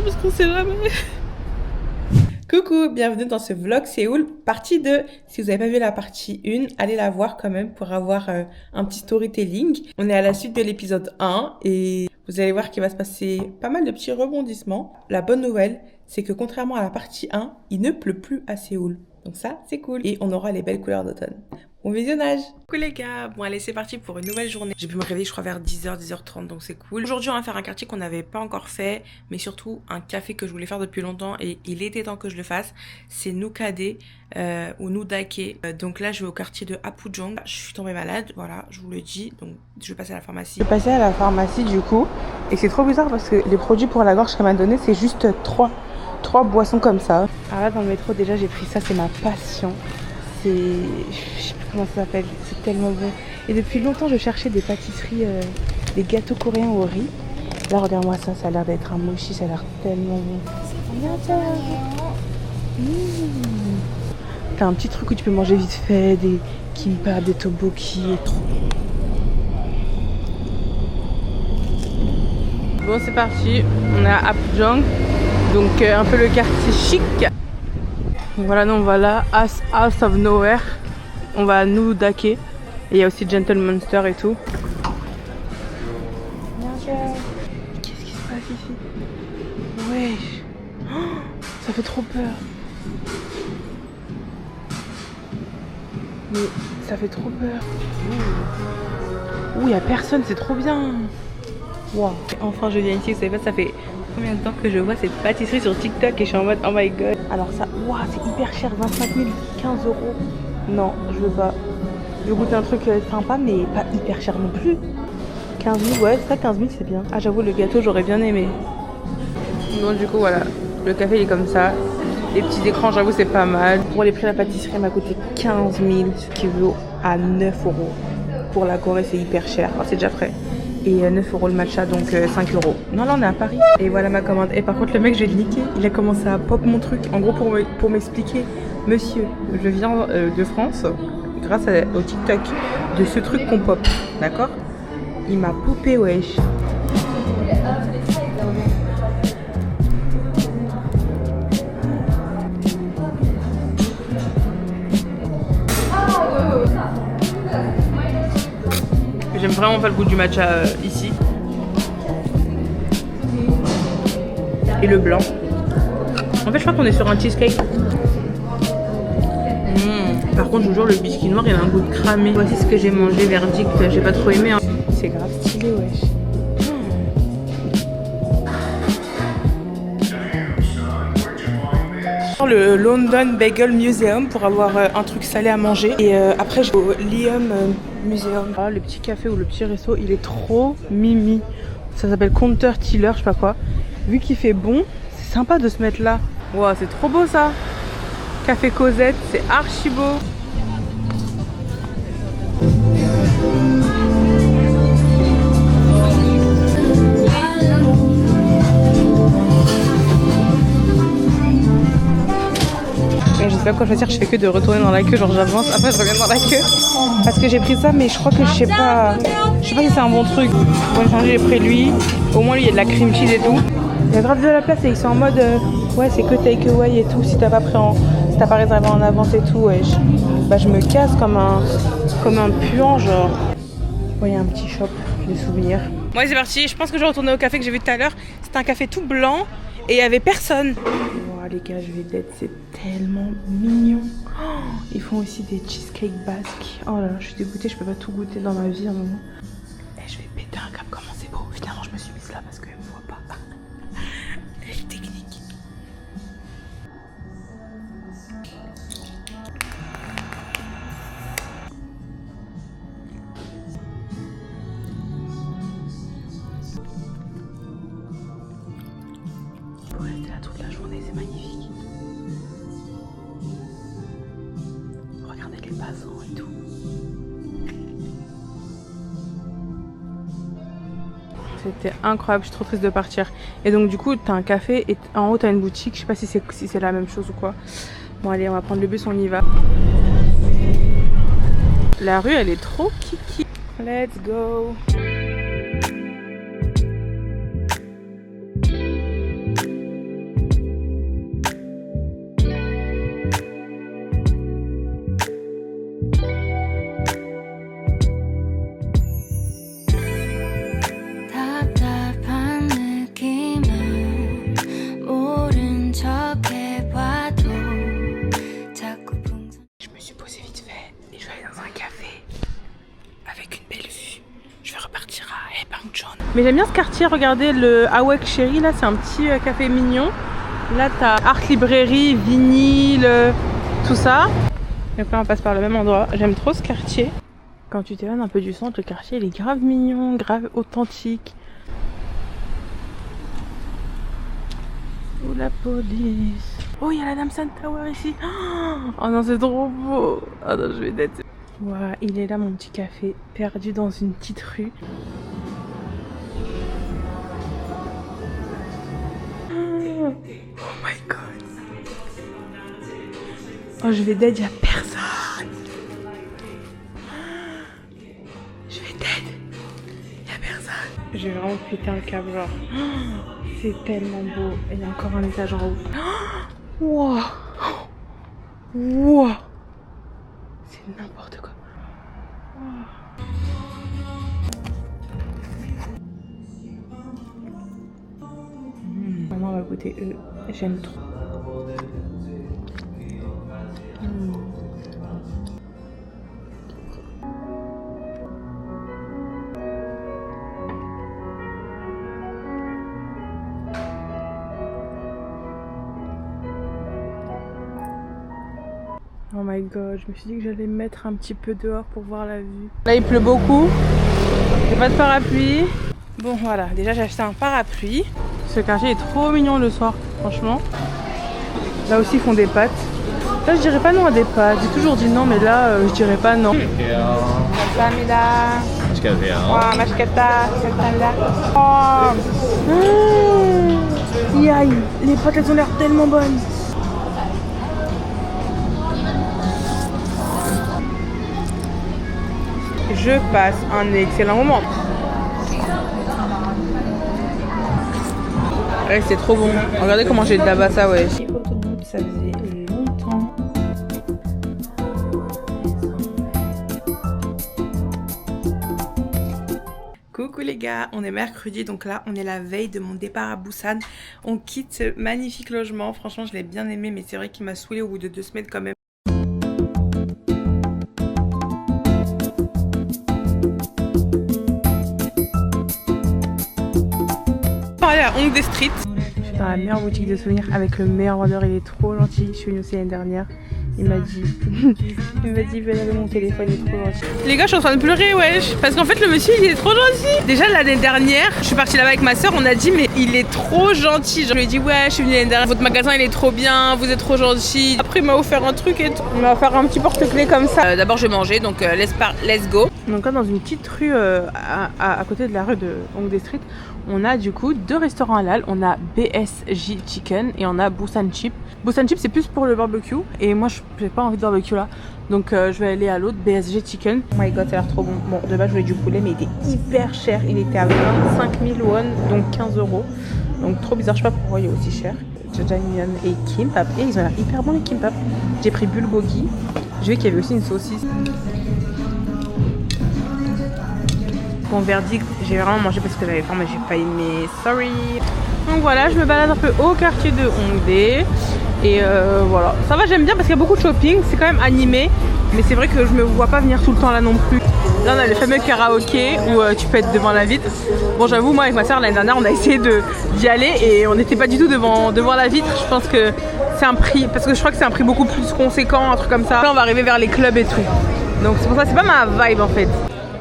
parce qu'on sait jamais. Coucou, bienvenue dans ce vlog Séoul, partie 2. Si vous n'avez pas vu la partie 1, allez la voir quand même pour avoir un petit storytelling. On est à la suite de l'épisode 1 et vous allez voir qu'il va se passer pas mal de petits rebondissements. La bonne nouvelle, c'est que contrairement à la partie 1, il ne pleut plus à Séoul. Donc ça, c'est cool. Et on aura les belles couleurs d'automne. Bon visionnage. Coucou les gars, bon allez c'est parti pour une nouvelle journée. J'ai pu me réveiller je crois vers 10h, 10h30 donc c'est cool. Aujourd'hui on va faire un quartier qu'on n'avait pas encore fait, mais surtout un café que je voulais faire depuis longtemps et il était temps que je le fasse. C'est Nukade ou Nudake. Donc là je vais au quartier de Apgujeong. Je suis tombée malade, voilà, je vous le dis, donc je vais passer à la pharmacie. Je vais passer à la pharmacie du coup et c'est trop bizarre parce que les produits pour la gorge qu'elle m'a donné c'est juste trois boissons comme ça. Alors là dans le métro déjà j'ai pris ça, c'est ma passion. Je sais pas comment ça s'appelle, c'est tellement bon. Et depuis longtemps je cherchais des pâtisseries, des gâteaux coréens au riz. Là regarde-moi ça, ça a l'air d'être un mochi, ça a l'air tellement bon. T'as un petit truc où tu peux manger vite fait, des kimbap, des tteokbokki et trop. Bon c'est parti, on est à Apgujeong, donc un peu le quartier chic. Voilà, nous on va là, House of Nowhere. On va à Nudake. Et il y a aussi Gentle Monster et tout. Qu'est-ce qui se passe ici? Wesh. Oh, ça fait trop peur. Mais ça fait trop peur. Ouh, il y a personne, c'est trop bien. Wow. Enfin je viens ici, vous savez pas, ça fait combien de temps que je vois cette pâtisserie sur TikTok et je suis en mode oh my god. Alors ça, wow, c'est hyper cher, 25 000, 15 €. Non, je veux pas. Je veux goûter un truc sympa mais pas hyper cher non plus. 15 000, ouais, ça 15 000 c'est bien. Ah j'avoue le gâteau j'aurais bien aimé. Bon du coup voilà, le café il est comme ça. Les petits écrans j'avoue c'est pas mal. Pour les prix de la pâtisserie elle m'a coûté 15 000, ce qui vaut à 9 €. Pour la Corée c'est hyper cher, oh, c'est déjà prêt. Et 9 € le matcha, donc 5 €. Non, là on est à Paris. Et voilà ma commande. Et par contre, le mec, je vais le niquer. Il a commencé à pop mon truc. En gros, pour m'expliquer, monsieur, je viens de France grâce au TikTok de ce truc qu'on pop. D'accord? Il m'a poupé, wesh. J'aime vraiment pas le goût du matcha ici. Et le blanc. En fait, je crois qu'on est sur un cheesecake. Par contre, je vous jure, le biscuit noir, il a un goût de cramé. Voici ce que j'ai mangé, verdict. J'ai pas trop aimé. Hein. C'est grave stylé, wesh. Le London Bagel Museum pour avoir un truc salé à manger. Et après, je vais au Lium Museum. Ah, le petit café ou le petit resto, il est trop mimi. Ça s'appelle Counter Tiller, je sais pas quoi. Vu qu'il fait bon, c'est sympa de se mettre là. Wow, c'est trop beau ça. Café Cosette, c'est archi beau. Et je sais pas quoi choisir, je fais que de retourner dans la queue, genre j'avance, après je reviens dans la queue. Parce que j'ai pris ça, mais je crois que je sais pas si c'est un bon truc. Bon, j'ai pris lui, au moins lui il y a de la cream cheese et tout. Il y a grave de la place et ils sont en mode ouais c'est que take away et tout, si t'as pas réservé en avance et tout, ouais, bah je me casse comme un puant genre. Ouais, il y a un petit shop de souvenirs. Ouais c'est parti, je pense que je vais retourner au café que j'ai vu tout à l'heure. C'était un café tout blanc et il y avait personne. Wow, les gars je vais d'être, c'est tellement mignon. Oh, ils font aussi des cheesecake basques. Oh là là, je suis dégoûtée, je peux pas tout goûter dans ma vie à un moment. Et je vais péter un câble, comment c'est beau. Finalement je me suis mise là parce qu'elle me voit pas. Technique. Faut rester là toute la journée, c'est magnifique. Regardez les passants et tout. C'était incroyable, je suis trop triste de partir. Et donc du coup, t'as un café et en haut t'as une boutique. Je sais pas si c'est la même chose ou quoi. Bon allez, on va prendre le bus, on y va. La rue, elle est trop kiki. Let's go. Mais j'aime bien ce quartier, regardez le Awek Chéri, là c'est un petit café mignon. Là t'as art librairie, vinyle, tout ça. Donc là on passe par le même endroit, j'aime trop ce quartier. Quand tu t'éloignes un peu du centre, le quartier il est grave mignon, grave authentique. Oh la police. Oh il y a la Namsan Tower ici. Oh non c'est trop beau. Oh non je vais d'être. Voilà, il est là mon petit café, perdu dans une petite rue. Oh my god. Oh je vais dead, y'a personne. Je vais dead, y'a personne. Je vais vraiment péter un câble genre. C'est tellement beau. Et il y a encore un étage en haut. Wow. Wow. C'est n'importe quoi. Maintenant on va goûter eux. J'aime trop. Oh my god, je me suis dit que j'allais me mettre un petit peu dehors pour voir la vue. Là il pleut beaucoup, j'ai pas de parapluie. Bon voilà, déjà j'ai acheté un parapluie. Ce quartier est trop mignon le soir, franchement. Là aussi ils font des pâtes. Là je dirais pas non à des pâtes, j'ai toujours dit non mais là je dirais pas non. Les pâtes elles ont l'air tellement bonnes. Je passe un excellent moment. Ouais, c'est trop bon. Regardez comment j'ai de la bassa, ouais. Ça faisait longtemps. Coucou les gars, on est mercredi, donc là on est la veille de mon départ à Busan. On quitte ce magnifique logement, franchement je l'ai bien aimé, mais c'est vrai qu'il m'a saoulé au bout de 2 semaines quand même. À Hongdae Street. Je suis dans la meilleure boutique de souvenirs avec le meilleur vendeur, il est trop gentil. Je suis venue aussi l'année dernière. Il m'a dit, il veut laver mon téléphone, il est trop gentil. Les gars, je suis en train de pleurer, wesh. Parce qu'en fait, le monsieur, il est trop gentil. Déjà, l'année dernière, je suis partie là-bas avec ma soeur, on a dit, mais il est trop gentil. Genre, je lui ai dit, ouais, je suis venue l'année dernière, votre magasin, il est trop bien, vous êtes trop gentil. Après, il m'a offert un truc et tout. Il m'a offert un petit porte-clés comme ça. D'abord, je vais manger, donc let's go. Donc là, dans une petite rue à côté de la rue de Hongdae Street, on a du coup 2 restaurants halal. On a BSJ Chicken et on a Busan Chip. Busan Chip c'est plus pour le barbecue et moi j'ai pas envie de barbecue là. Donc je vais aller à l'autre, BSJ Chicken. Oh my god, ça a l'air trop bon. Bon, de base je voulais du poulet mais il était hyper cher. Il était à 25 000 won, donc 15 €. Donc trop bizarre, je sais pas pourquoi il est aussi cher. Jajangmyeon et kimbap. Et ils ont l'air hyper bons les kimbap. J'ai pris bulgogi. J'ai vu qu'il y avait aussi une saucisse. Mon verdict, j'ai vraiment mangé parce que j'avais faim mais j'ai pas aimé, sorry. Donc voilà, je me balade un peu au quartier de Hongdae. Et voilà, ça va, j'aime bien parce qu'il y a beaucoup de shopping, c'est quand même animé. Mais c'est vrai que je me vois pas venir tout le temps là non plus. Là on a le fameux karaoké où tu peux être devant la vitre. Bon j'avoue, moi avec ma soeur l'année dernière on a essayé d'y aller et on n'était pas du tout devant la vitre. Je pense que c'est un prix, parce que je crois que c'est un prix beaucoup plus conséquent, un truc comme ça. Là on va arriver vers les clubs et tout. Donc c'est pour ça, c'est pas ma vibe en fait.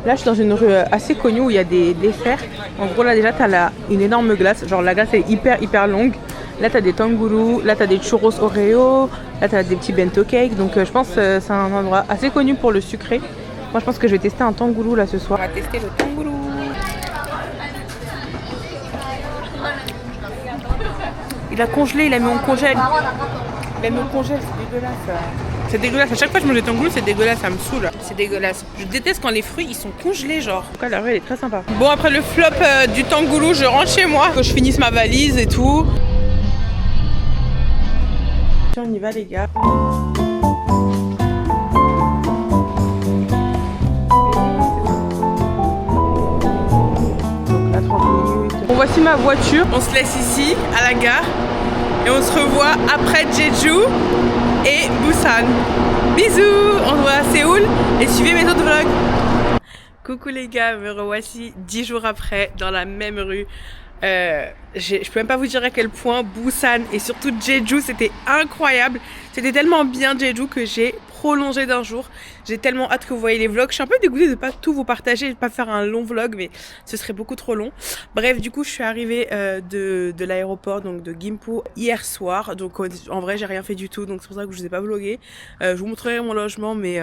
Là je suis dans une rue assez connue où il y a des desserts. En gros là déjà t'as une énorme glace, genre la glace elle est hyper longue. Là t'as des tangoulous, là t'as des churros Oreo, là t'as des petits bento cakes. Donc je pense que c'est un endroit assez connu pour le sucré. Moi je pense que je vais tester un tangoulou là ce soir. On va tester le tangoulou. Il a congelé, il a mis en congèle. Il a mis en congèle, c'est dégueulasse. C'est dégueulasse, à chaque fois que je mange des tangoulous c'est dégueulasse, ça me saoule. C'est dégueulasse. Je déteste quand les fruits ils sont congelés genre. En tout cas la rue elle est très sympa. Bon après le flop du tangoulou, je rentre chez moi. Que je finisse ma valise et tout. On y va les gars. Donc là 30 minutes. Bon voici ma voiture. On se laisse ici à la gare. Et on se revoit après Jeju et Busan. Bisous, on se voit à Séoul et suivez mes autres vlogs. Coucou les gars, me revoici 10 jours après dans la même rue. Je peux même pas vous dire à quel point Busan et surtout Jeju c'était incroyable. C'était tellement bien Jeju que j'ai prolongé d'un jour. J'ai tellement hâte que vous voyez les vlogs. Je suis un peu dégoûtée de pas tout vous partager, de pas faire un long vlog, mais ce serait beaucoup trop long. Bref, du coup je suis arrivée de l'aéroport, donc de Gimpo hier soir. Donc en vrai j'ai rien fait du tout, donc c'est pour ça que je vous ai pas vlogué. Je vous montrerai mon logement, mais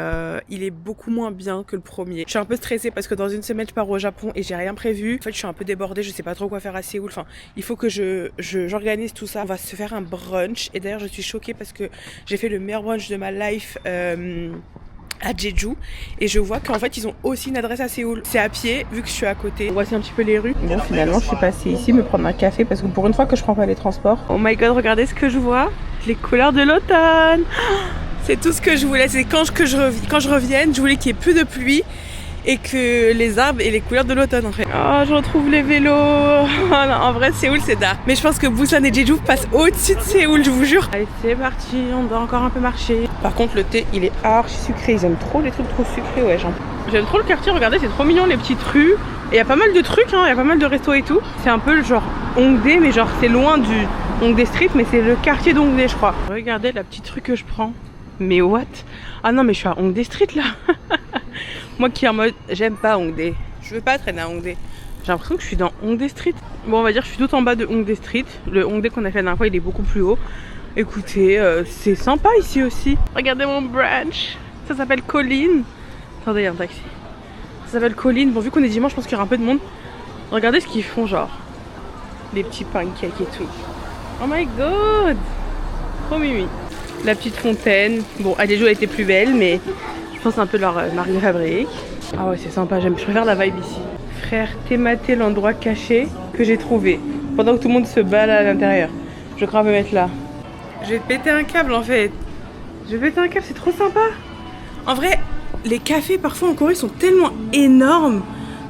il est beaucoup moins bien que le premier. Je suis un peu stressée parce que dans une semaine je pars au Japon et j'ai rien prévu. En fait je suis un peu débordée, je sais pas trop quoi faire à Séoul. Enfin, il faut que j'organise tout ça. On va se faire un brunch et d'ailleurs je suis choquée parce que j'ai fait le meilleur brunch de ma life à Jeju et je vois qu'en fait ils ont aussi une adresse à Séoul. C'est à pied vu que je suis à côté. Voici un petit peu les rues. Bon, finalement je suis passée ici me prendre un café parce que pour une fois que je prends pas les transports. Oh my god, regardez ce que je vois, les couleurs de l'automne. C'est tout ce que je voulais. C'est quand je revienne, je voulais qu'il y ait plus de pluie et que les arbres et les couleurs de l'automne en fait. Oh, je retrouve les vélos. Oh, non, en vrai Séoul c'est d'art. Mais je pense que Busan et Jeju passent au-dessus de Séoul, je vous jure. Allez c'est parti, on doit encore un peu marcher. Par contre le thé il est archi sucré. Ils aiment trop les trucs trop sucrés, ouais. J'aime trop le quartier, regardez c'est trop mignon les petites rues. Et il y a pas mal de trucs, il y a pas mal de restos et tout. C'est un peu le genre Hongdae, mais genre c'est loin du Hongdae Street, mais c'est le quartier d'Hongdae je crois. Regardez la petite rue que je prends. Mais what? Ah non mais je suis à Hongdae Street là. Moi qui est en mode j'aime pas Hongdae, je veux pas traîner à Hongdae. J'ai l'impression que je suis dans Hongdae Street. Bon on va dire que je suis tout en bas de Hongdae Street. Le Hongdae qu'on a fait la dernière fois il est beaucoup plus haut. Écoutez, c'est sympa ici aussi. Regardez mon brunch. Ça s'appelle Colline. Attendez, il y a un taxi. Ça s'appelle Colline. Bon vu qu'on est dimanche je pense qu'il y aura un peu de monde. Regardez ce qu'ils font genre. Les petits pancakes et tout. Oh my god. Trop mimi. La petite fontaine. Bon à Jeju elle était plus belle mais je pense un peu leur marque de fabrique. Ah ouais c'est sympa, je préfère la vibe ici. Frère, t'es maté l'endroit caché que j'ai trouvé pendant que tout le monde se bat là à l'intérieur. Je crois me mettre là. Je vais péter un câble en fait. Je vais péter un câble, c'est trop sympa. En vrai, les cafés parfois en Corée sont tellement énormes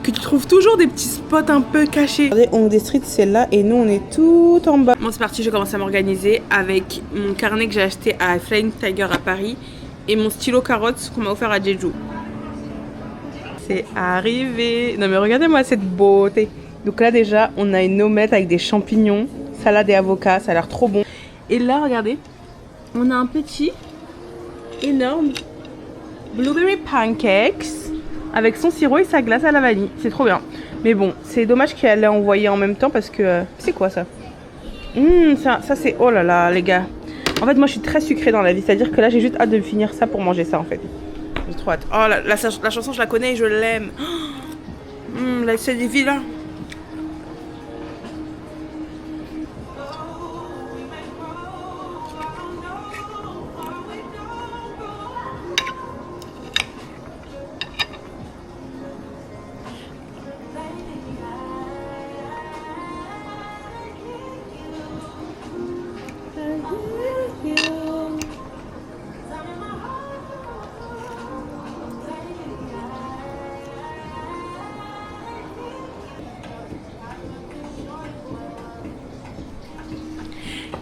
que tu trouves toujours des petits spots un peu cachés. Regardez, Hongdae Street c'est là et nous on est tout en bas. Bon c'est parti, je commence à m'organiser avec mon carnet que j'ai acheté à Flying Tiger à Paris et mon stylo carotte qu'on m'a offert à Jeju. C'est arrivé. Non mais regardez-moi cette beauté. Donc là déjà on a une omelette avec des champignons, salade et avocat, ça a l'air trop bon. Et là regardez, on a un petit énorme blueberry pancakes avec son sirop et sa glace à la vanille. C'est trop bien. Mais bon, c'est dommage qu'elle l'ait envoyé en même temps parce que... c'est quoi ça? Ça c'est... Oh là là les gars. En fait moi je suis très sucrée dans la vie. C'est-à-dire que là j'ai juste hâte de finir ça pour manger ça en fait. J'ai trop hâte. Oh la chanson je la connais et je l'aime. La scène des villas.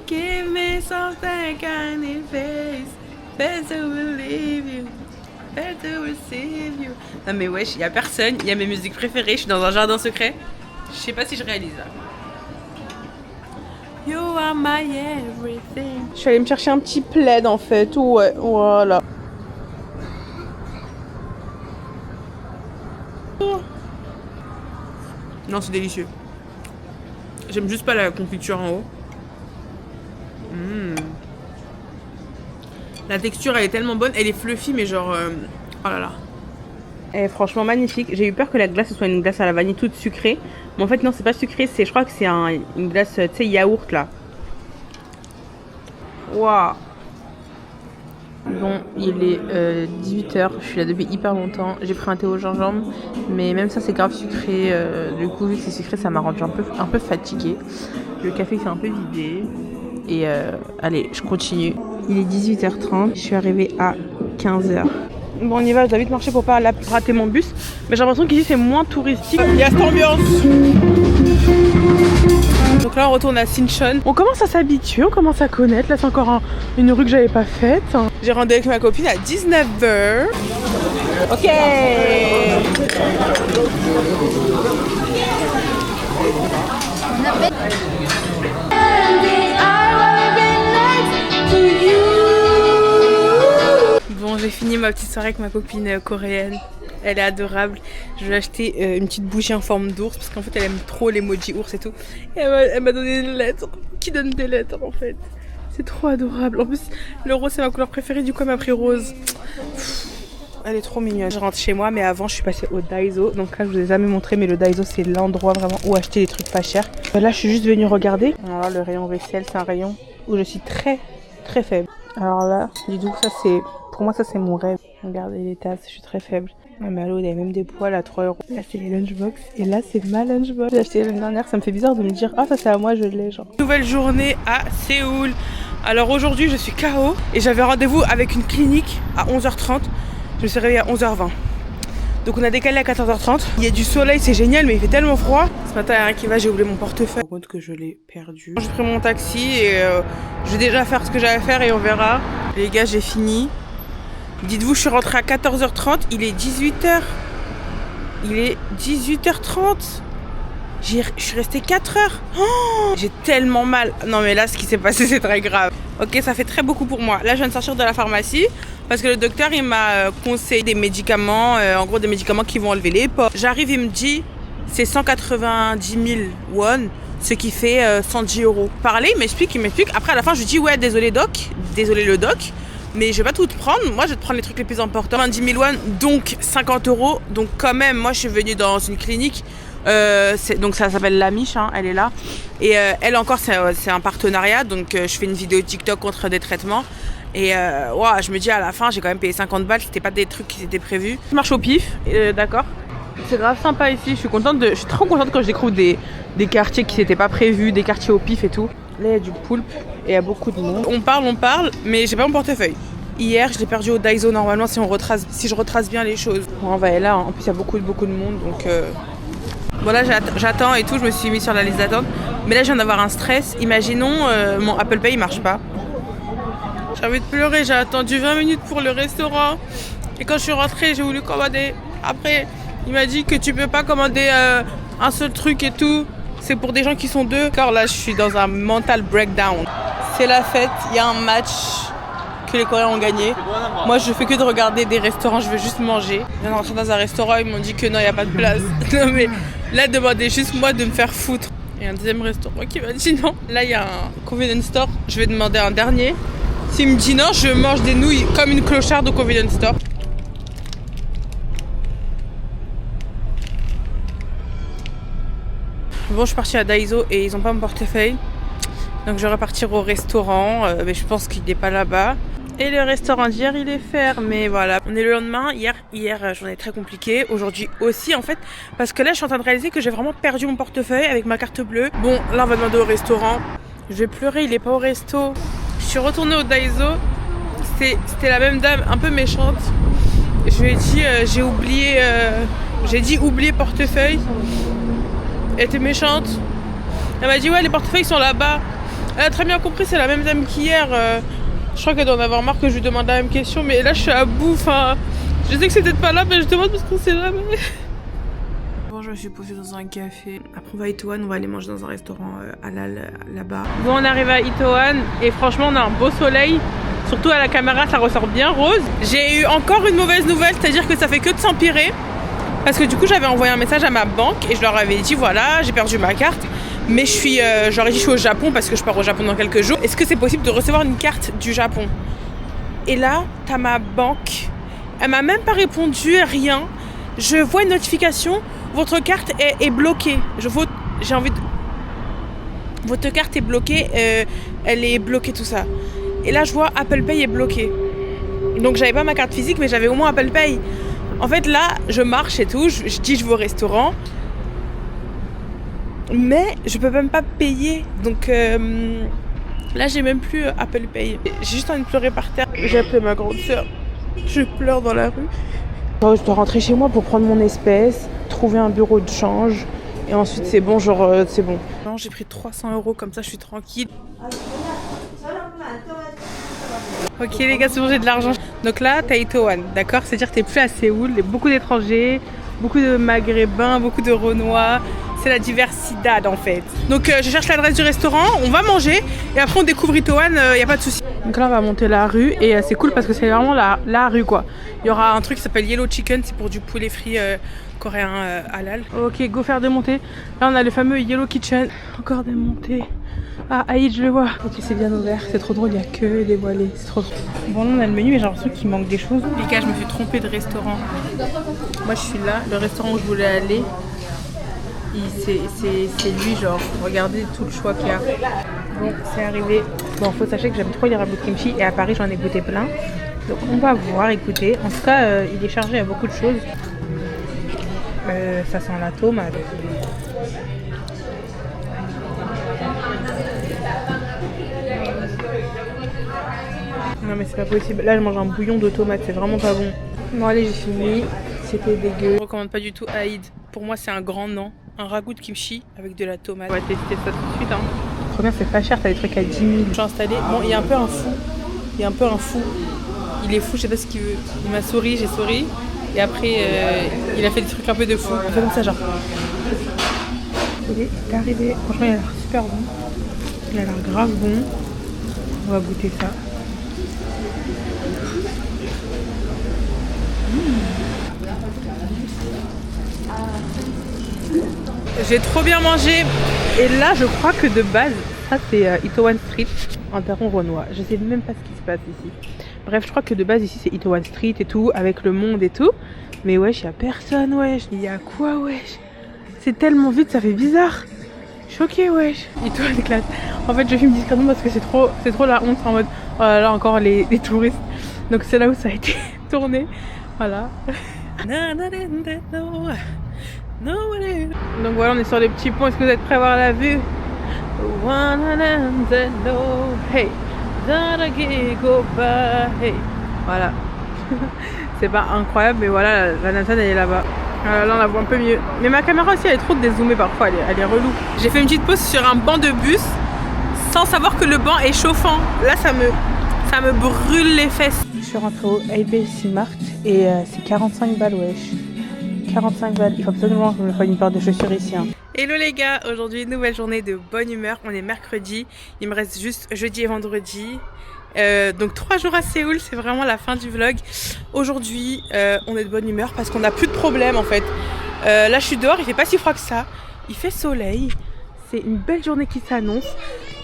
Give me something kind of face, better to believe you, better to receive you. Non mais wesh, y a personne, y a mes musiques préférées, je suis dans un jardin secret. Je sais pas si je réalise ça. You are my everything. Je suis allée me chercher un petit plaid en fait, ouais, voilà. Non c'est délicieux. J'aime juste pas la confiture en haut. La texture elle est tellement bonne, elle est fluffy mais genre oh là là. Elle est franchement magnifique. J'ai eu peur que la glace soit une glace à la vanille toute sucrée. Mais en fait non c'est pas sucré, je crois que c'est une glace tu sais yaourt là. Waouh. Bon il est 18h, je suis là depuis hyper longtemps. J'ai pris un thé au gingembre mais même ça c'est grave sucré. Du coup vu que c'est sucré ça m'a rendu un peu fatiguée. Le café s'est un peu vidé. Et allez, je continue. Il est 18h30, je suis arrivée à 15h. Bon, on y va, je dois vite marcher pour pas rater mon bus. Mais j'ai l'impression qu'ici c'est moins touristique. Il y a cette ambiance. Donc là, on retourne à Sinchon. On commence à s'habituer, on commence à connaître. Là, c'est encore une rue que j'avais pas faite. J'ai rendez-vous avec ma copine à 19h. Ok. Bon, j'ai fini ma petite soirée avec ma copine coréenne. Elle est adorable. Je lui ai acheté une petite bougie en forme d'ours parce qu'en fait elle aime trop l'emoji ours et tout. Et elle m'a donné une lettre qui donne des lettres en fait. C'est trop adorable. En plus, le rose c'est ma couleur préférée, du coup elle m'a pris rose. Elle est trop mignonne. Je rentre chez moi, mais avant je suis passée au Daiso. Donc là je vous ai jamais montré, mais le Daiso c'est l'endroit vraiment où acheter des trucs pas chers. Là je suis juste venue regarder. Alors le rayon vaisselle, c'est un rayon où je suis très faible. Alors là, du coup ça c'est... Pour moi ça c'est mon rêve. Regardez les tasses, je suis très faible. Mais allô, il y a même des poils à 3 €. Là c'est les lunchbox et là c'est ma lunchbox. J'ai acheté l'année dernière, ça me fait bizarre de me dire ah ça c'est à moi, je l'ai genre. Nouvelle journée à Séoul. Alors aujourd'hui je suis KO et j'avais rendez-vous avec une clinique à 11h30. Je me suis réveillée à 11h20. Donc on a décalé à 14h30. Il y a du soleil, c'est génial, mais il fait tellement froid. Ce matin, il y a rien qui va, j'ai oublié mon portefeuille. Par contre que je l'ai perdu. J'ai pris mon taxi et je vais déjà faire ce que j'avais à faire et on verra. Les gars, j'ai fini. Dites-vous, je suis rentrée à 14h30, il est 18h. Il est 18h30. Je suis restée 4 heures. Oh, j'ai tellement mal. Non mais là, ce qui s'est passé, c'est très grave. Ok, ça fait très beaucoup pour moi. Là, je viens de sortir de la pharmacie parce que le docteur, il m'a conseillé des médicaments, en gros des médicaments qui vont enlever les pores. J'arrive, il me dit, c'est 190 000 won, ce qui fait 110 €. Parler, il m'explique. Après, à la fin, je lui dis, ouais, désolé doc, désolé le doc. Mais je vais pas tout prendre, moi je vais te prendre les trucs les plus importants. 20 000 won, donc 50 €. Donc quand même, moi je suis venue dans une clinique, donc ça s'appelle La Miche, hein, elle est là. Et elle encore, c'est un partenariat, donc je fais une vidéo TikTok contre des traitements. Et wow, je me dis à la fin, j'ai quand même payé 50 balles, c'était pas des trucs qui étaient prévus. Je marche au pif, d'accord. C'est grave sympa ici, je suis trop contente quand je découvre des quartiers qui n'étaient pas prévus, des quartiers au pif et tout. Là il y a du poulpe et il y a beaucoup de monde. On parle, mais j'ai pas mon portefeuille. Hier je l'ai perdu au Daiso, normalement si je retrace bien les choses. Bon, on va aller là, en plus il y a beaucoup de monde, donc bon là j'attends et tout, je me suis mis sur la liste d'attente. Mais là je viens d'avoir un stress, imaginons mon Apple Pay il marche pas. J'ai envie de pleurer, j'ai attendu 20 minutes pour le restaurant. Et quand je suis rentrée, j'ai voulu commander. Après, il m'a dit que tu peux pas commander un seul truc et tout. C'est pour des gens qui sont deux. Car là, je suis dans un mental breakdown. C'est la fête, il y a un match que les Coréens ont gagné. Moi, je fais que de regarder des restaurants, je veux juste manger. Je viens de rentrer dans un restaurant, ils m'ont dit que non, il n'y a pas de place. Non mais là, demandez juste moi de me faire foutre. Il y a un deuxième restaurant qui m'a dit non. Là, il y a un convenience store. Je vais demander un dernier. S'il me dit non, je mange des nouilles comme une clocharde au convenience store. Bon, je suis partie à Daiso et ils n'ont pas mon portefeuille. Donc je vais repartir au restaurant, mais je pense qu'il n'est pas là-bas. Et le restaurant d'hier, il est fermé, voilà. On est le lendemain, hier journée très compliquée. Aujourd'hui aussi, en fait, parce que là, je suis en train de réaliser que j'ai vraiment perdu mon portefeuille avec ma carte bleue. Bon, là, on va demander au restaurant. Je vais pleurer, il est pas au resto. Je suis retournée au Daiso. C'était la même dame, un peu méchante. Je lui ai dit, j'ai dit oublier portefeuille. Elle était méchante. Elle m'a dit, ouais, les portefeuilles sont là-bas. Elle a très bien compris, c'est la même dame qu'hier. Je crois qu'elle doit en avoir marre que je lui demande la même question, mais là je suis à bout. Enfin, je sais que c'est peut-être pas là, mais je demande parce qu'on sait jamais. Bon, je me suis posée dans un café. Après, on va à Itowan, on va aller manger dans un restaurant halal là-bas. Bon, on arrive à Itowan et franchement, on a un beau soleil. Surtout à la caméra, ça ressort bien rose. J'ai eu encore une mauvaise nouvelle, c'est-à-dire que ça fait que de s'empirer. Parce que du coup, j'avais envoyé un message à ma banque et je leur avais dit voilà, j'ai perdu ma carte. Mais j'aurais dit je suis au Japon parce que je pars au Japon dans quelques jours. Est-ce que c'est possible de recevoir une carte du Japon? Et là, t'as ma banque. Elle m'a même pas répondu, rien. Je vois une notification, votre carte est bloquée. J'ai envie de... Votre carte est bloquée, elle est bloquée tout ça. Et là, je vois Apple Pay est bloqué. Donc j'avais pas ma carte physique, mais j'avais au moins Apple Pay. En fait, là, je marche et tout, je dis je vais au restaurant. Mais je peux même pas payer. Donc là, j'ai même plus Apple Pay. J'ai juste envie de pleurer par terre. J'ai appelé ma grande sœur. Je pleure dans la rue. Je dois rentrer chez moi pour prendre mon espèce, trouver un bureau de change. Et ensuite, c'est bon, c'est bon. Non, j'ai pris 300 € comme ça, je suis tranquille. Ok les gars, c'est bon, j'ai de l'argent. Donc là, t'as Itowan, d'accord? C'est-à-dire que t'es plus à Séoul, il y a beaucoup d'étrangers, beaucoup de maghrébins, beaucoup de renois. C'est la diversité en fait. Donc je cherche l'adresse du restaurant, on va manger et après on découvre Itowan, y a pas de souci. Donc là on va monter la rue et c'est cool parce que c'est vraiment la rue quoi. Il y aura un truc qui s'appelle Yellow Chicken, c'est pour du poulet frit coréen halal. Ok, go faire des montées. Là on a le fameux Yellow Kitchen. Encore des montées. Ah, Aïd, je le vois. Ok, c'est bien ouvert, c'est trop drôle, il n'y a que des voilés, c'est trop drôle. Bon, là on a le menu, mais j'ai l'impression qu'il manque des choses. Les gars, je me suis trompée de restaurant. Moi je suis là, le restaurant où je voulais aller, c'est lui, genre, regardez tout le choix qu'il y a. Bon, c'est arrivé. Bon, faut sachez que j'aime trop les ragoûts de kimchi et à Paris j'en ai goûté plein. Donc on va voir, écoutez. En tout cas, il est chargé à beaucoup de choses. Ça sent la tomate. Non mais c'est pas possible. Là je mange un bouillon de tomate, c'est vraiment pas bon. Bon allez, j'ai fini. C'était dégueu. Je recommande pas du tout Aïd. Pour moi c'est un grand non. Un ragoût de kimchi avec de la tomate. On va tester ça tout de suite hein. Trop bien, c'est pas cher, t'as des trucs à 10 000. Je suis installée. Bon, il y a un peu un fou. Il est fou, je sais pas ce qu'il veut. Il m'a souri, j'ai souri. Et après il a fait des trucs un peu de fou. Il fait comme ça genre. Il est arrivé. Franchement il a l'air super bon. Il a l'air grave bon. On va goûter ça. J'ai trop bien mangé. Et là je crois que de base, ça c'est Itowan Street en Taron Renoir. Je sais même pas ce qui se passe ici. Bref, je crois que de base ici c'est Itowan Street et tout, avec le monde et tout. Mais wesh, y'a personne wesh. Il y a quoi wesh? C'est tellement vite, ça fait bizarre. Choquée wesh. Itowan classe. En fait je filme discrètement parce que c'est trop la honte en mode oh là là encore les touristes. Donc c'est là où ça a été tourné. Voilà. Donc voilà, on est sur les petits ponts. Est-ce que vous êtes prêts à voir la vue? Hey. Voilà. C'est pas incroyable, mais voilà, la Nathan elle est là-bas. Là on la voit un peu mieux. Mais ma caméra aussi elle est trop dézoomée parfois, elle est relou. J'ai fait une petite pause sur un banc de bus sans savoir que le banc est chauffant. Là ça me brûle les fesses. Je suis rentrée au ABC Mart et c'est 45 balles wesh. 45 balles, il faut absolument que je me fasse une paire de chaussures ici hein. Hello les gars, aujourd'hui nouvelle journée de bonne humeur, on est mercredi, il me reste juste jeudi et vendredi. Donc 3 jours à Séoul, c'est vraiment la fin du vlog. Aujourd'hui on est de bonne humeur parce qu'on n'a plus de problème en fait. Là je suis dehors, il fait pas si froid que ça, il fait soleil, c'est une belle journée qui s'annonce.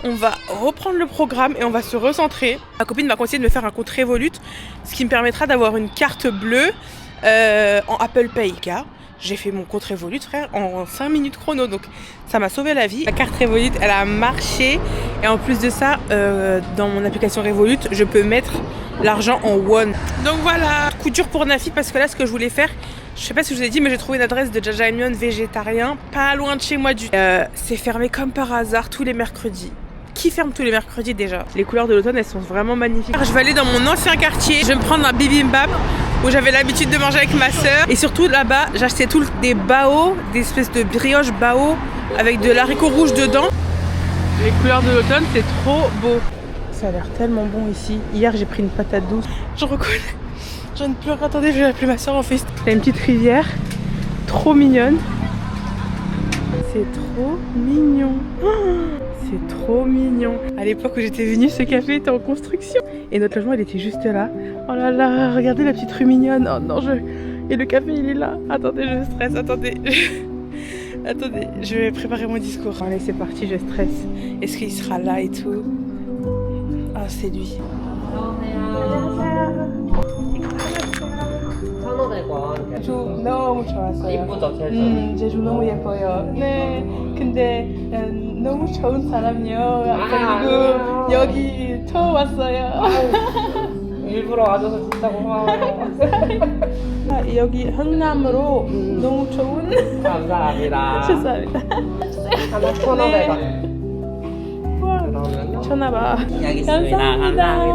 On va reprendre le programme et on va se recentrer. Ma copine m'a conseillé de me faire un compte Revolut, ce qui me permettra d'avoir une carte bleue en Apple Pay. Car j'ai fait mon compte Revolut frère en 5 minutes chrono, donc ça m'a sauvé la vie. La carte Revolut elle a marché et en plus de ça dans mon application Revolut je peux mettre l'argent en won. Donc voilà, coup dur pour Nafi parce que là ce que je voulais faire, je sais pas si je vous ai dit mais j'ai trouvé une adresse de jjajangmyeon végétarien pas loin de chez moi du c'est fermé comme par hasard tous les mercredis. Qui ferme tous les mercredis déjà. Les couleurs de l'automne elles sont vraiment magnifiques. Je vais aller dans mon ancien quartier, je vais me prendre un bibimbap où j'avais l'habitude de manger avec ma soeur. Et surtout là-bas j'achetais des bao, des espèces de brioches bao avec de l'haricot rouge dedans. Les couleurs de l'automne c'est trop beau. Ça a l'air tellement bon ici. Hier j'ai pris une patate douce. Je reconnais. J'en ai pleure. Attendez, je vais appeler ma soeur en face. Il y a une petite rivière trop mignonne. C'est trop mignon. C'est trop mignon. À l'époque où j'étais venue, ce café était en construction. Et notre logement, il était juste là. Oh là là, regardez la petite rue mignonne. Oh non, et le café, il est là. Attendez, je stresse, attendez. Attendez, je vais préparer mon discours. Allez, c'est parti, je stresse. Est-ce qu'il sera là et tout? Ah, c'est lui. 제주 너무 좋았어요. 예쁘죠, 제주? 제주 너무 예뻐요. 네, 근데 너무 좋은 사람이요. 그리고 여기 처음 왔어요. 일부러 와줘서 진짜 고마워요. 여기 흥남으로 너무 좋은. 감사합니다. 감사합니다. 하나 1,500원. 천하봐. 여기 있습니다. 감사합니다.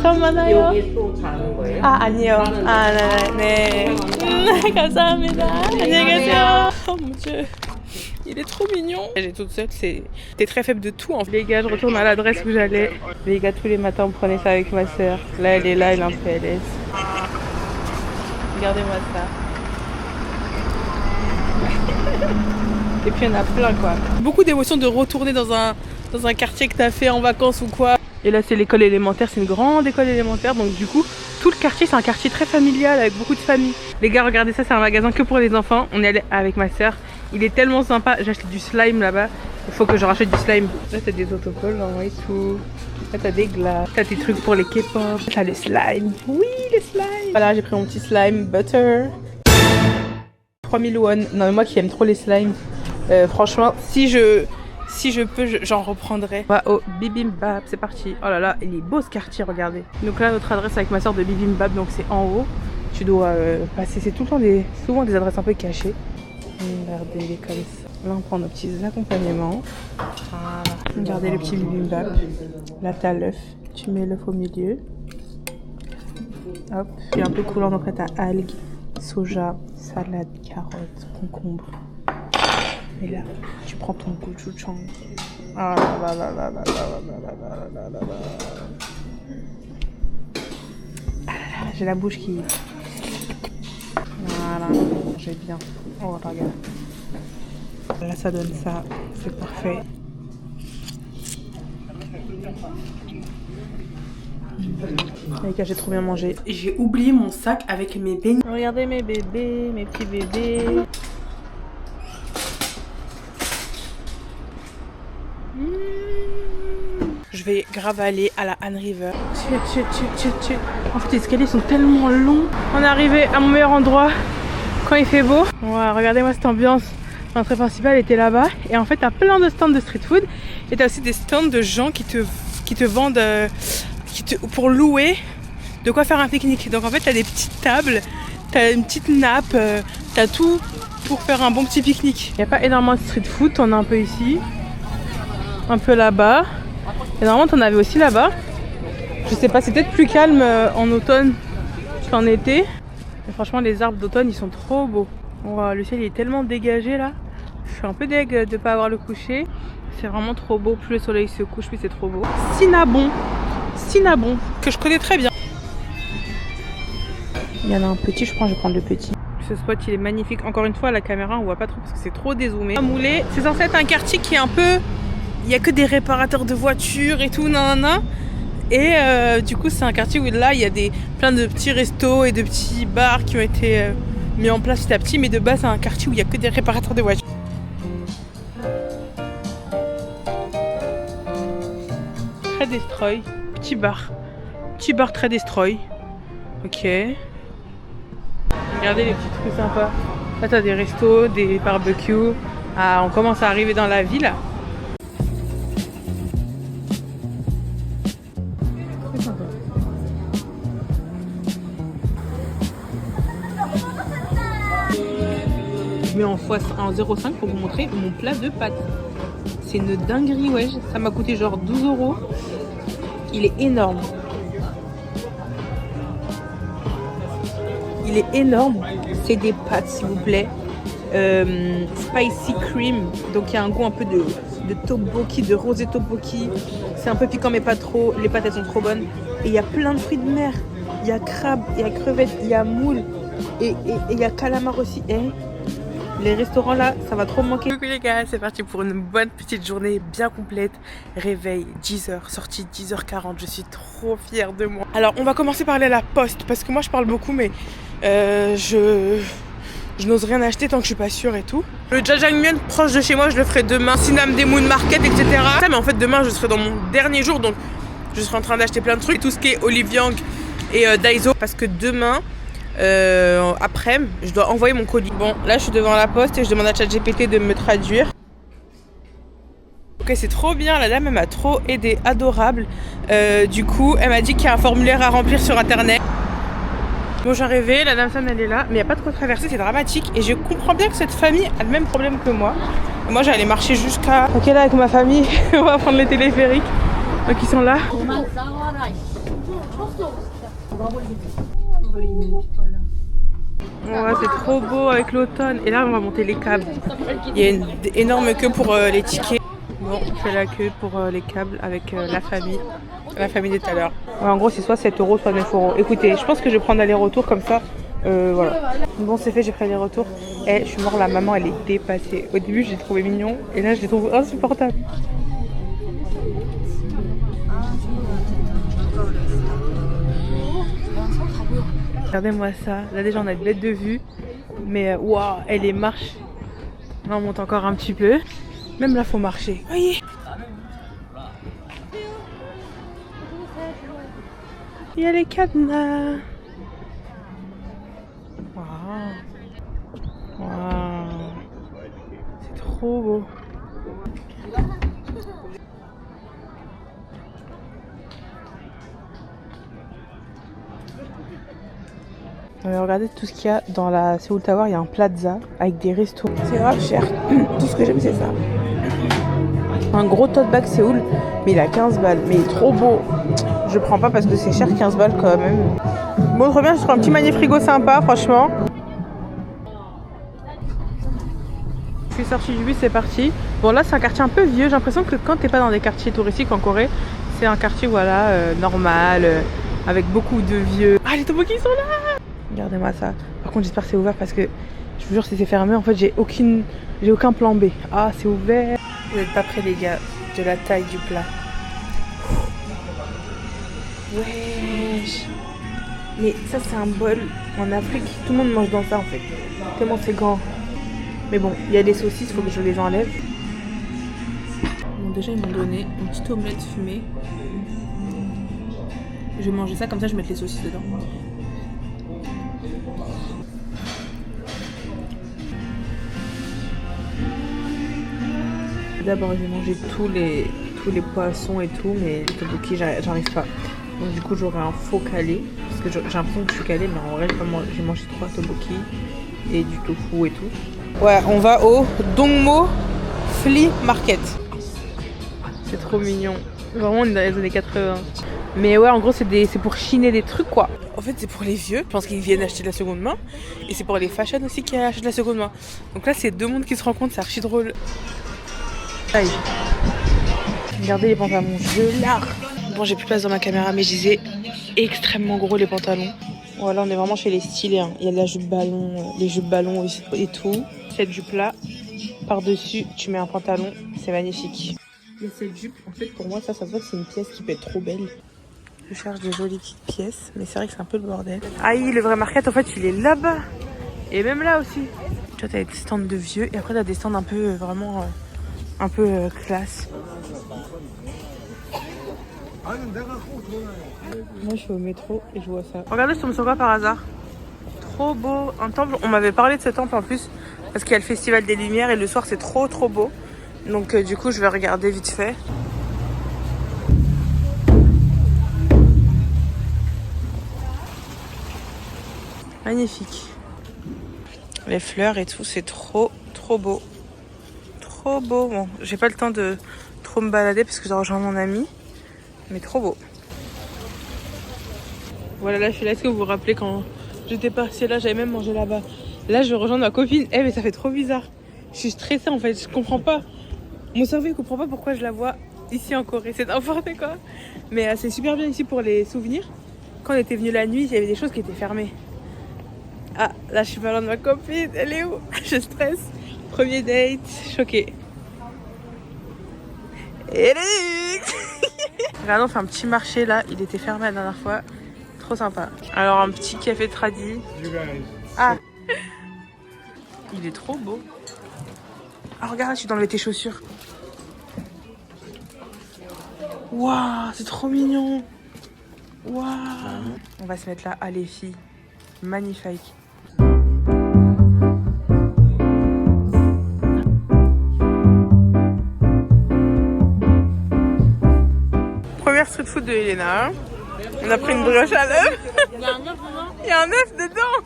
처음 만나요. 여기 또 자는 거예요? 아 아니요. 네. 감사합니다. 안녕히 계세요. 뭐지? Il est trop mignon. J'ai toute seule, t'es très faible de tout. Les gars, je retourne à l'adresse où j'allais. Les gars, tous les matins, on prenait ça avec ma soeur. Là, elle est là, elle est en PLS. Regardez-moi ça. Et puis il y en a plein quoi. Beaucoup d'émotions de retourner dans un quartier que t'as fait en vacances ou quoi. Et là c'est l'école élémentaire, c'est une grande école élémentaire. Donc du coup, tout le quartier c'est un quartier très familial avec beaucoup de familles. Les gars regardez ça, c'est un magasin que pour les enfants. On est allé avec ma soeur. Il est tellement sympa. J'ai acheté du slime là-bas. Il faut que je rachète du slime. Là t'as des autocollants et tout. Là t'as des glaces. T'as des trucs pour les K-pop. T'as les slimes. Oui les slimes. Voilà j'ai pris mon petit slime butter. 3000 won. Non mais moi qui aime trop les slimes. Franchement si je peux j'en reprendrai. On va au Bibimbap, c'est parti. Oh là là il est beau ce quartier, regardez. Donc là notre adresse avec ma soeur de Bibimbap, donc c'est en haut. Tu dois passer, c'est tout le temps souvent des adresses un peu cachées. Regardez, il est comme ça. Là on prend nos petits accompagnements. Voilà. Regardez le petit Bibimbap. Là t'as l'œuf, tu mets l'œuf au milieu. Hop, c'est un peu coulant, donc là t'as algues, soja, salade, carottes, concombre. Et là, tu prends ton gochujang. Ah là là là là là là là là. Ah là là, j'ai la bouche qui... Voilà, j'ai bien. Oh regarde. Là ça donne ça, c'est parfait. Les gars, j'ai trop bien mangé. J'ai oublié mon sac avec mes beignets. Regardez mes bébés, mes petits bébés. Je vais grave aller à la Han River. En fait, les escaliers sont tellement longs. On est arrivé à mon meilleur endroit quand il fait beau. Wow, regardez-moi cette ambiance. L'entrée principale était là-bas. Et en fait, t'as plein de stands de street food. Et t'as aussi des stands de gens qui te vendent pour louer de quoi faire un pique-nique. Donc en fait, t'as des petites tables, t'as une petite nappe, t'as tout pour faire un bon petit pique-nique. Il n'y a pas énormément de street food. On a un peu ici, un peu là-bas. Et normalement t'en avais aussi là-bas. Je sais pas, c'est peut-être plus calme en automne qu'en été. Mais franchement les arbres d'automne ils sont trop beaux. Wow, le ciel il est tellement dégagé là. Je suis un peu deg de pas avoir le coucher. C'est vraiment trop beau. Plus le soleil se couche, plus c'est trop beau. Cinnabon, que je connais très bien. Il y en a un petit, je vais prendre le petit. Ce spot il est magnifique. Encore une fois à la caméra on voit pas trop parce que c'est trop dézoomé. Moulé, c'est censé être un quartier qui est un peu... Il n'y a que des réparateurs de voitures et tout, nanana. Et du coup, c'est un quartier où là, il y a plein de petits restos et de petits bars qui ont été mis en place petit à petit. Mais de base, c'est un quartier où il n'y a que des réparateurs de voitures. Très destroy. Petit bar. Petit bar très destroy. Ok. Regardez les petits trucs sympas. Là, t'as des restos, des barbecues. Ah, on commence à arriver dans la ville. Je mets en 0,5 pour vous montrer mon plat de pâtes. C'est une dinguerie, ouais. Ça m'a coûté genre 12 €. Il est énorme. Il est énorme. C'est des pâtes, s'il vous plaît. Spicy cream. Donc il y a un goût un peu de tteokbokki, de rosé tteokbokki. C'est un peu piquant mais pas trop. Les pâtes elles sont trop bonnes. Et il y a plein de fruits de mer. Il y a crabe, il y a crevettes, il y a moule. Et il y a calamar aussi. Les restaurants là, ça va trop me manquer. Coucou les gars, c'est parti pour une bonne petite journée bien complète. Réveil 10h, sortie 10h40, je suis trop fière de moi. Alors on va commencer par aller à la poste parce que moi je parle beaucoup mais je n'ose rien acheter tant que je suis pas sûre et tout. Le jjajangmyeon proche de chez moi je le ferai demain. Sinamdaemun Market etc. Mais en fait demain je serai dans mon dernier jour donc je serai en train d'acheter plein de trucs. Tout ce qui est Olive Young et Daiso parce que demain après je dois envoyer mon colis. Bon là je suis devant la poste et je demande à ChatGPT de me traduire. Ok c'est trop bien, la dame elle m'a trop aidé, adorable. Du coup elle m'a dit qu'il y a un formulaire à remplir sur internet. Bon j'ai rêvé, la dame Sam elle est là mais il n'y a pas de quoi traverser, c'est dramatique. Et je comprends bien que cette famille a le même problème que moi. Et moi j'allais marcher jusqu'à... Ok là avec ma famille on va prendre les téléphériques. Donc ils sont là. Ouais, c'est trop beau avec l'automne. Et là, on va monter les câbles. Il y a une énorme queue pour les tickets. Bon, on fait la queue pour les câbles avec la famille. La famille de tout à l'heure. Ouais, en gros, c'est soit 7 euros, soit 9 euros. Écoutez, je pense que je vais prendre aller-retour comme ça. Voilà. Bon, c'est fait, j'ai pris aller-retour. Et je suis mort, la maman, elle est dépassée. Au début, je l'ai trouvé mignon. Et là, je l'ai trouvé insupportable. Regardez-moi ça. Là, déjà, on a une bête de vue. Mais waouh, elle est marche. Là, on monte encore un petit peu. Même là, faut marcher. Voyez. Il y a les cadenas. Waouh. Waouh. C'est trop beau. Regardez tout ce qu'il y a dans la Seoul Tower. Il y a un plaza avec des restos. C'est grave cher. Tout ce que j'aime, c'est ça. Un gros tote bag Séoul, mais il a 15 balles. Mais il est trop beau. Je prends pas parce que c'est cher, 15 balles quand même. Bon, trop bien, je trouve un petit manier frigo sympa, franchement. Je suis sortie du bus, c'est parti. Bon, là, c'est un quartier un peu vieux. J'ai l'impression que quand t'es pas dans des quartiers touristiques en Corée, c'est un quartier, voilà, normal, avec beaucoup de vieux. Ah, les tteokbokki sont là! Regardez-moi ça. Par contre, j'espère que c'est ouvert parce que je vous jure, si c'est fermé, en fait, j'ai aucun plan B. Ah, c'est ouvert. Vous n'êtes pas prêts, les gars, de la taille du plat. Wesh. Mais ça, c'est un bol en Afrique. Tout le monde mange dans ça, en fait. Tellement c'est grand. Mais bon, il y a des saucisses, il faut que je les enlève. Bon, déjà, ils m'ont donné une petite omelette fumée. Je vais manger ça, comme ça, je vais mettre les saucisses dedans. D'abord, j'ai mangé tous les poissons et tout, mais les tteokbokki, j'arrive pas. Donc du coup, j'aurai un faux calé, parce que j'ai l'impression que je suis calée, mais en vrai, j'ai mangé 3 tteokbokki et du tofu et tout. Ouais, on va au Dongmo Flea Market. C'est trop mignon. Vraiment, on est dans les années 80. Mais ouais, en gros, c'est pour chiner des trucs, quoi. En fait, c'est pour les vieux. Je pense qu'ils viennent acheter de la seconde main. Et c'est pour les fashion aussi qui achètent de la seconde main. Donc là, c'est deux mondes qui se rencontrent, c'est archi drôle. Aïe. Regardez les pantalons, je l'art. Bon, j'ai plus de place dans ma caméra, mais je disais extrêmement gros les pantalons. Voilà, on est vraiment chez les stylés. Hein. Il y a de la jupe ballon, les jupes ballons et tout. Cette jupe là, par-dessus, tu mets un pantalon, c'est magnifique. Il y a cette jupe, en fait, pour moi, ça se voit que c'est une pièce qui peut être trop belle. Je cherche des jolies petites pièces, mais c'est vrai que c'est un peu le bordel. Aïe, le vrai market, en fait, il est là-bas. Et même là aussi. Tu vois, t'as des stands de vieux, et après, t'as des stands un peu, vraiment, un peu classe. Moi, je suis au métro et je vois ça. Regardez, je tombe sur quoi par hasard? Trop beau. Un temple, on m'avait parlé de ce temple en plus, parce qu'il y a le festival des lumières, et le soir, c'est trop beau. Donc, du coup, je vais regarder vite fait. Magnifique. Les fleurs et tout, c'est trop beau. Trop beau. Bon, j'ai pas le temps de trop me balader parce que j'ai rejoint mon ami. Mais trop beau. Voilà, là je suis là. Est-ce que vous vous rappelez quand j'étais passée là, j'avais même mangé là-bas. Là, je vais rejoindre ma copine. Eh, mais ça fait trop bizarre. Je suis stressée en fait. Je comprends pas. Mon cerveau il comprend pas pourquoi je la vois ici en Corée. C'est n'importe quoi. Mais c'est super bien ici pour les souvenirs. Quand on était venu la nuit, il y avait des choses qui étaient fermées. Ah, là, je suis pas loin de ma copine. Elle est où? Je stresse. Premier date, choquée. Eric. Regardez, on fait un petit marché là. Il était fermé la dernière fois. Trop sympa. Alors, un petit café tradi. Ah. Il est trop beau. Ah, regarde, tu dois enlever tes chaussures. Waouh, c'est trop mignon. Waouh. On va se mettre là. Ah, les filles. Magnifique. Première street food de Elena. On a pris une brioche à l'œuf. Il y a un œuf dedans.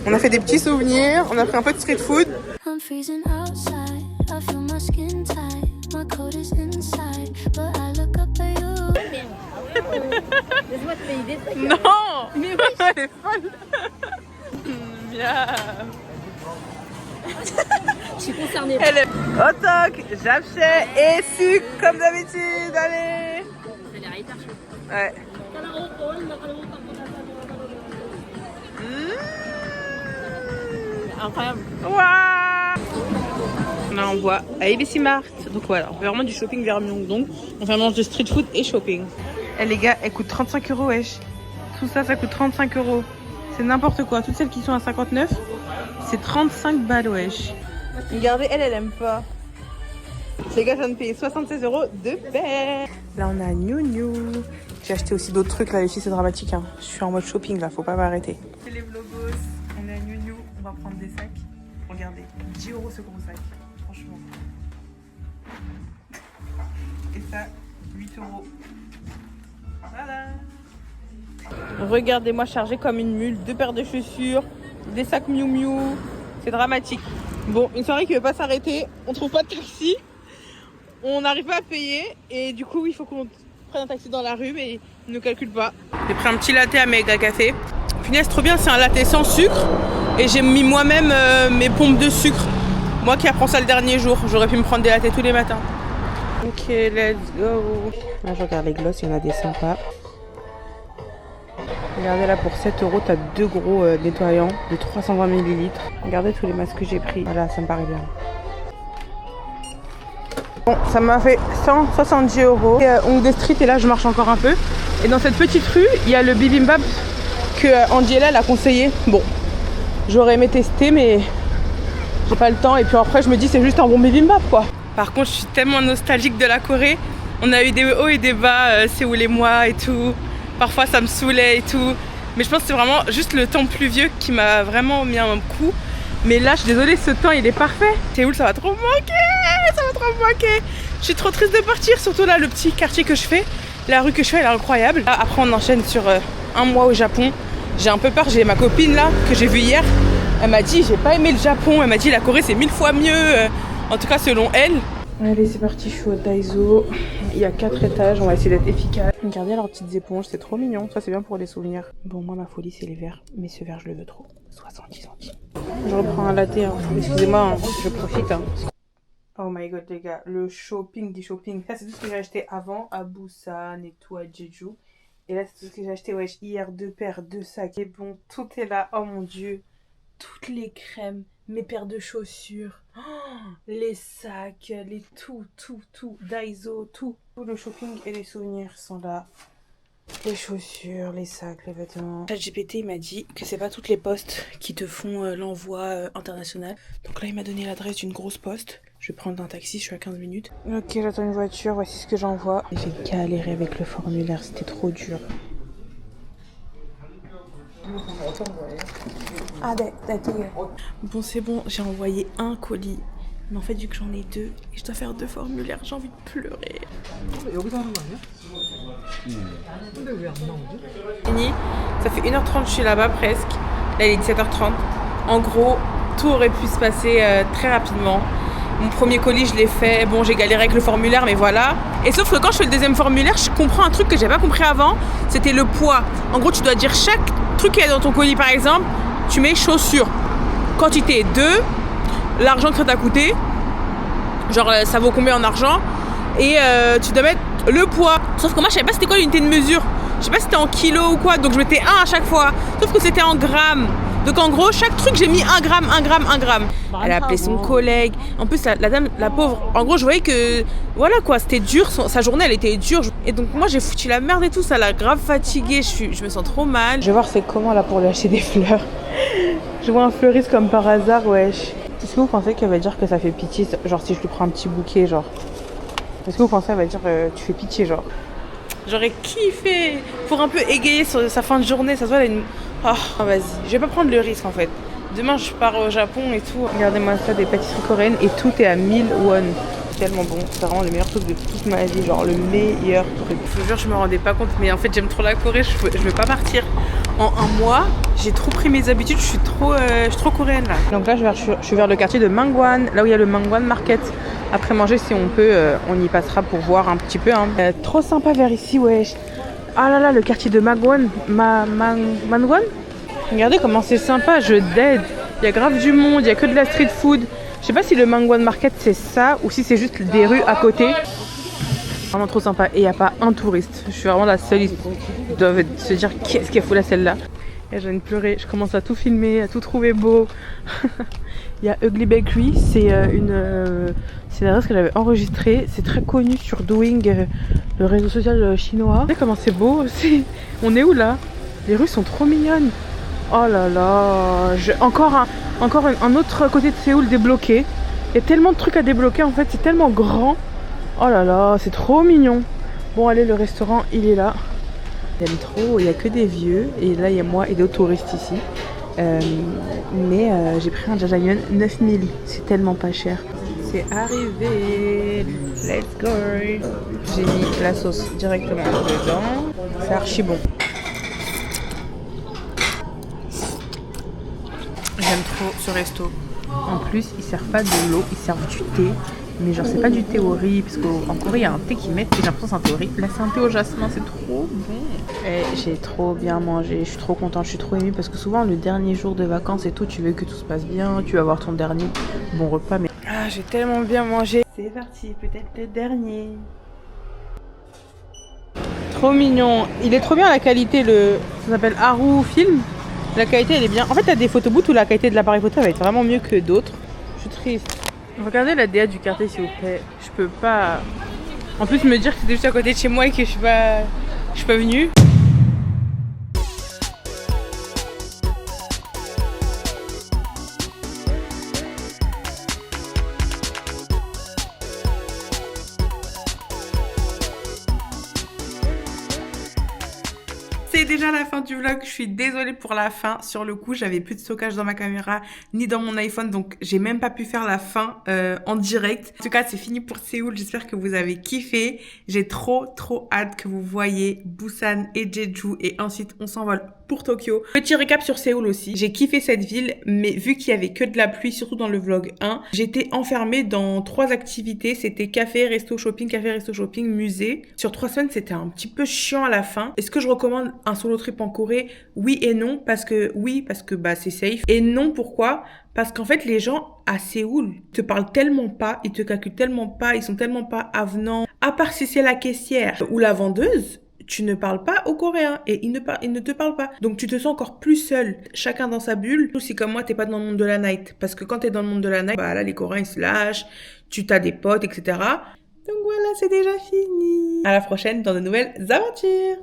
On a fait des petits souvenirs. On a pris un peu de street food. Non. Mais oui. Elle est folle. Je suis concernée. Elle est au toc, japchet et sucre comme d'habitude, allez. Ça a l'air hyper chaud. Ouais. Incroyable. Waouh. Là on voit à ABC Mart. Donc voilà, on fait vraiment du shopping vers Myeongdong. On fait un mélange de street food et shopping. Eh les gars, elle coûte 35 €, wesh. Tout ça, ça coûte 35 €. C'est n'importe quoi. Toutes celles qui sont à 59, c'est 35 balles, wesh. Regardez, elle aime pas. Les gars, je viens de payer 76 € de paire. Là, on a New New. J'ai acheté aussi d'autres trucs. Là, les filles, c'est dramatique. Hein. Je suis en mode shopping, là. Faut pas m'arrêter. C'est les vlogos. On est à New New. On va prendre des sacs. Regardez. 10 € ce gros sac. Franchement. Et ça, 8 €. Voilà. Regardez-moi chargé comme une mule. 2 paires de chaussures. Des sacs Miu Miu. C'est dramatique. Bon, une soirée qui ne veut pas s'arrêter. On trouve pas de taxi. On n'arrive pas à payer. Et du coup, il faut qu'on prenne un taxi dans la rue. Mais ils ne calculent pas. J'ai pris un petit latte à café. Punaise, trop bien. C'est un latte sans sucre. Et j'ai mis moi-même mes pompes de sucre. Moi qui apprends ça le dernier jour. J'aurais pu me prendre des lattes tous les matins. Ok, let's go. Là, je regarde les glosses. Il y en a des sympas. Regardez là, pour 7 €, t'as 2 gros nettoyants de 320 ml. Regardez tous les masques que j'ai pris. Voilà, ça me paraît bien. Bon, ça m'a fait 170 €. Hongdae Street, et là, je marche encore un peu. Et dans cette petite rue, il y a le bibimbap que Angela elle a conseillé. Bon, j'aurais aimé tester, mais j'ai pas le temps. Et puis après, je me dis, c'est juste un bon bibimbap, quoi. Par contre, je suis tellement nostalgique de la Corée. On a eu des hauts et des bas, Séoul et moi et tout. Parfois ça me saoulait et tout. Mais je pense que c'est vraiment juste le temps pluvieux qui m'a vraiment mis un coup. Mais là, je suis désolée, ce temps il est parfait. Séoul, ça va trop me manquer. Ça va trop me manquer. Je suis trop triste de partir. Surtout là, le petit quartier que je fais. La rue que je fais, elle est incroyable. Là, après, on enchaîne sur un mois au Japon. J'ai un peu peur. J'ai ma copine là, que j'ai vue hier. Elle m'a dit, j'ai pas aimé le Japon. Elle m'a dit, la Corée, c'est 1000 fois mieux. En tout cas, selon elle. Allez, c'est parti, je suis au Daiso. Il y a 4 étages, on va essayer d'être efficace. Regardez leurs petites éponges, c'est trop mignon. Ça, c'est bien pour des souvenirs. Bon, moi, ma folie, c'est les verres. Mais ce verre, je le veux trop. 70 centimes. Je reprends un latte. Hein. Excusez-moi, hein. Je profite. Hein. Oh my god, les gars. Le shopping du shopping. Ça, c'est tout ce que j'ai acheté avant à Busan et tout, à Jeju. Et là, c'est tout ce que j'ai acheté, wesh. Hier, 2 paires, 2 sacs. Et bon, tout est là. Oh mon dieu. Toutes les crèmes. Mes paires de chaussures, les sacs, les tout, Daiso, tout. Tout le shopping et les souvenirs sont là. Les chaussures, les sacs, les vêtements. ChatGPT il m'a dit que c'est pas toutes les postes qui te font l'envoi international. Donc là il m'a donné l'adresse d'une grosse poste. Je vais prendre un taxi, je suis à 15 minutes. Ok, j'attends une voiture, voici ce que j'envoie. J'ai galéré avec le formulaire, c'était trop dur. Ah bon, c'est bon, j'ai envoyé un colis. Mais en fait, vu que j'en ai 2 et je dois faire 2 formulaires, j'ai envie de pleurer. Fini. Ça fait 1h30, je suis là-bas presque. Là, il est 17h30. En gros, tout aurait pu se passer très rapidement. Mon premier colis, je l'ai fait. Bon, j'ai galéré avec le formulaire, mais voilà. Et sauf que quand je fais le deuxième formulaire, je comprends un truc que j'avais pas compris avant. C'était le poids. En gros, tu dois dire chaque truc qu'il y a dans ton colis, par exemple. Tu mets chaussures. Quantité 2. L'argent que ça t'a coûté. Genre, ça vaut combien en argent. Et tu dois mettre le poids. Sauf que moi, je savais pas c'était quoi l'unité de mesure. Je sais pas si c'était en kilos ou quoi. Donc, je mettais 1 à chaque fois. Sauf que c'était en grammes. Donc en gros, chaque truc, j'ai mis 1 gramme. Elle a appelé son collègue. En plus, la dame, la pauvre, en gros, je voyais que, voilà quoi, c'était dur. Sa journée, elle était dure. Et donc moi, j'ai foutu la merde et tout. Ça l'a grave fatiguée. Je me sens trop mal. Je vais voir c'est comment là pour lui acheter des fleurs. Je vois un fleuriste comme par hasard, wesh. Est-ce que vous pensez qu'elle va dire que ça fait pitié? Genre si je lui prends un petit bouquet, genre. Est-ce que vous pensez qu'elle va dire tu fais pitié, genre? J'aurais kiffé pour un peu égayer sa fin de journée. Ça se voit, elle a une... Oh, vas-y, je vais pas prendre le risque en fait. Demain, je pars au Japon et tout. Regardez-moi ça, des pâtisseries coréennes et tout est à 1000 won. C'est tellement bon, c'est vraiment le meilleur truc de toute ma vie, genre le meilleur truc. Je vous jure, je me rendais pas compte, mais en fait, j'aime trop la Corée. Je veux pas partir. En un mois, j'ai trop pris mes habitudes. Je suis trop coréenne là. Donc là, je suis vers le quartier de Mangwon, là où il y a le Mangwon Market. Après manger, si on peut, on y passera pour voir un petit peu. Hein. Trop sympa vers ici, wesh. Ah là là, le quartier de Mangwon. Mangwon. Regardez comment c'est sympa, je dead. Il y a grave du monde, il y a que de la street food. Je sais pas si le Mangwan Market c'est ça ou si c'est juste des rues à côté. Vraiment trop sympa et il n'y a pas un touriste. Je suis vraiment la seule. Ils doivent se dire qu'est-ce qu'elle fout là celle-là. Et j'ai envie de pleurer, je commence à tout filmer, à tout trouver beau. Il y a Ugly Bakery, c'est c'est l'adresse que j'avais enregistrée. C'est très connu sur Douyin, le réseau social chinois. Regardez comment c'est beau aussi. On est où là? Les rues sont trop mignonnes. Oh là là, encore un autre côté de Séoul débloqué. Il y a tellement de trucs à débloquer en fait, c'est tellement grand. Oh là là, c'est trop mignon. Bon allez, le restaurant il est là. J'aime trop, il n'y a que des vieux et là il y a moi et d'autres touristes ici. Mais j'ai pris un jajangmyeon 9000, c'est tellement pas cher. C'est arrivé, let's go. J'ai mis la sauce directement dedans, c'est archi bon. J'aime trop ce resto. En plus, ils servent pas de l'eau, ils servent du thé. Mais genre, c'est pas du thé au riz, parce qu'en Corée, il y a un thé qu'ils mettent, et j'ai l'impression que c'est un thé au riz. Là, c'est un thé au jasmin, c'est trop bon. Et j'ai trop bien mangé, je suis trop contente, je suis trop émue, parce que souvent, le dernier jour de vacances et tout, tu veux que tout se passe bien, tu vas avoir ton dernier bon repas, mais... Ah, j'ai tellement bien mangé. C'est parti, peut-être le dernier. Trop mignon. Il est trop bien la qualité, ça s'appelle Haru Film. La qualité, elle est bien. En fait, il y a des photobooths où la qualité de l'appareil photo va être vraiment mieux que d'autres. Je suis triste. Regardez la DA du quartier s'il vous plaît. Je peux pas... En plus me dire que c'était juste à côté de chez moi et que je suis pas venue. C'est déjà la fin du vlog, je suis désolée pour la fin. Sur le coup, j'avais plus de stockage dans ma caméra ni dans mon iPhone, donc j'ai même pas pu faire la fin en direct. En tout cas, c'est fini pour Séoul, j'espère que vous avez kiffé. J'ai trop hâte que vous voyez Busan et Jeju et ensuite on s'envole pour Tokyo. Petit récap sur Séoul aussi. J'ai kiffé cette ville, mais vu qu'il y avait que de la pluie, surtout dans le vlog 1, j'étais enfermée dans 3 activités. C'était café, resto, shopping, musée. Sur 3 semaines, c'était un petit peu chiant à la fin. Est-ce que je recommande un solo trip en Corée? Oui et non, parce que bah c'est safe. Et non, pourquoi? Parce qu'en fait, les gens à Séoul te parlent tellement pas, ils te calculent tellement pas, ils sont tellement pas avenants. À part si c'est la caissière ou la vendeuse, tu ne parles pas aux Coréens et ils ne te parlent pas. Donc tu te sens encore plus seul, chacun dans sa bulle. Ou si comme moi, t'es pas dans le monde de la night. Parce que quand t'es dans le monde de la night, bah là, les Coréens, ils se lâchent, tu t'as des potes, etc. Donc voilà, c'est déjà fini. À la prochaine dans de nouvelles aventures.